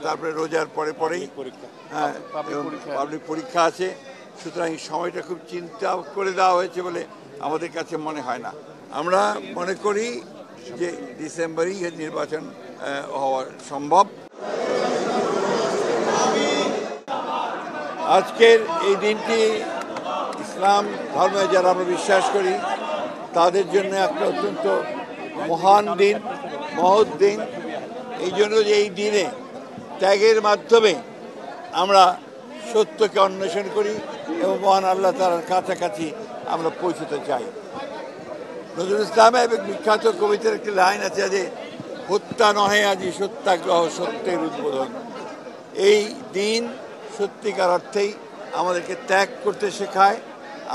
তারপরে রোজার পরেই পাবলিক পরীক্ষা আছে। সুতরাং এই সময়টা খুব চিন্তা করে দেওয়া হয়েছে বলে আমাদের কাছে মনে হয় না। আমরা মনে করি যে ডিসেম্বরেই নির্বাচন হওয়া সম্ভব। আজকের এই দিনটি ইসলাম ধর্মে যারা আমরা বিশ্বাস করি তাদের জন্য একটা অত্যন্ত মহান দিন, মহৎ দিন। এই জন্য যে এই দিনে ত্যাগের মাধ্যমে আমরা সত্যকে অন্বেষণ করি এবং মহান আল্লাহ তাআলার কাছাকাছি আমরা পৌঁছতে চাই। নজরুল ইসলামের এক বিখ্যাত কবিতার একটি লাইন আছে যে হত্যা নহে আজি সত্যাগ্রহ সত্যের উদ্বোধন। এই দিন সত্যিকার অর্থেই আমাদেরকে ত্যাগ করতে শেখায়,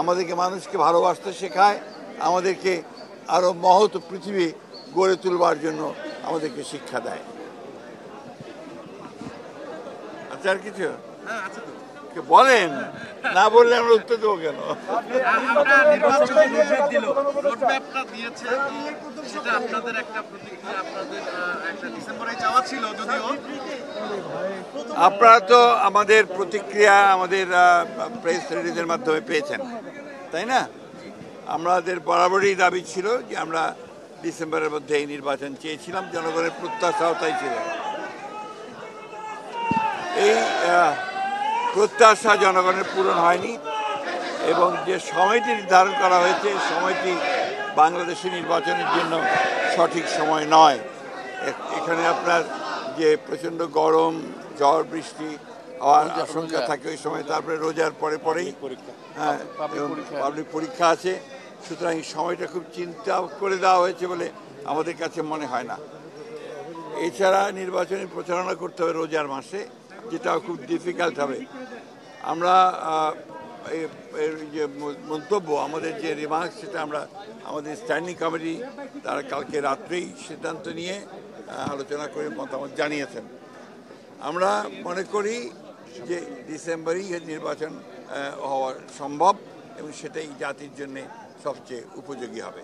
আমাদেরকে মানুষকে ভালোবাসতে শেখায়, আমাদেরকে আরও মহৎ পৃথিবী গড়ে তুলবার জন্য আমাদেরকে শিক্ষা দেয়। আচ্ছা, আর কিছু বলেন? না বললে আমরা উত্তর দেবো কেন? আপনারা তো আমাদের প্রতিক্রিয়া আমাদের প্রেস রিলিজের মাধ্যমে পেয়েছেন, তাই না? আমাদের বরাবরই দাবি ছিল যে আমরা ডিসেম্বরের মধ্যে এই নির্বাচন চেয়েছিলাম, জনগণের প্রত্যাশাও তাই ছিল। এই প্রত্যাশা জনগণের পূরণ হয়নি এবং যে সময়টি নির্ধারণ করা হয়েছে সময়টি বাংলাদেশের নির্বাচনের জন্য সঠিক সময় নয়। এখানে আপনার যে প্রচণ্ড গরম, ঝড় বৃষ্টি হওয়ার আশঙ্কা থাকে ওই সময়, তারপরে রোজার পরেই পাবলিক পরীক্ষা আছে। সুতরাং এই সময়টা খুব চিন্তা করে দেওয়া হয়েছে বলে আমাদের কাছে মনে হয় না। এছাড়া নির্বাচনী প্রচারণা করতে হবে রোজার মাসে, যেটাও খুব ডিফিকাল্ট হবে। আমরা যে মন্তব্য, আমাদের যে রিমার্কস, সেটা আমরা আমাদের স্ট্যান্ডিং কমিটি তারা কালকে রাত্রেই সিদ্ধান্ত নিয়ে আলোচনা করে মতামত জানিয়েছেন। আমরা মনে করি যে ডিসেম্বরেই নির্বাচন হওয়া সম্ভব এবং সেটাই জাতির জন্য সবচেয়ে উপযোগী হবে।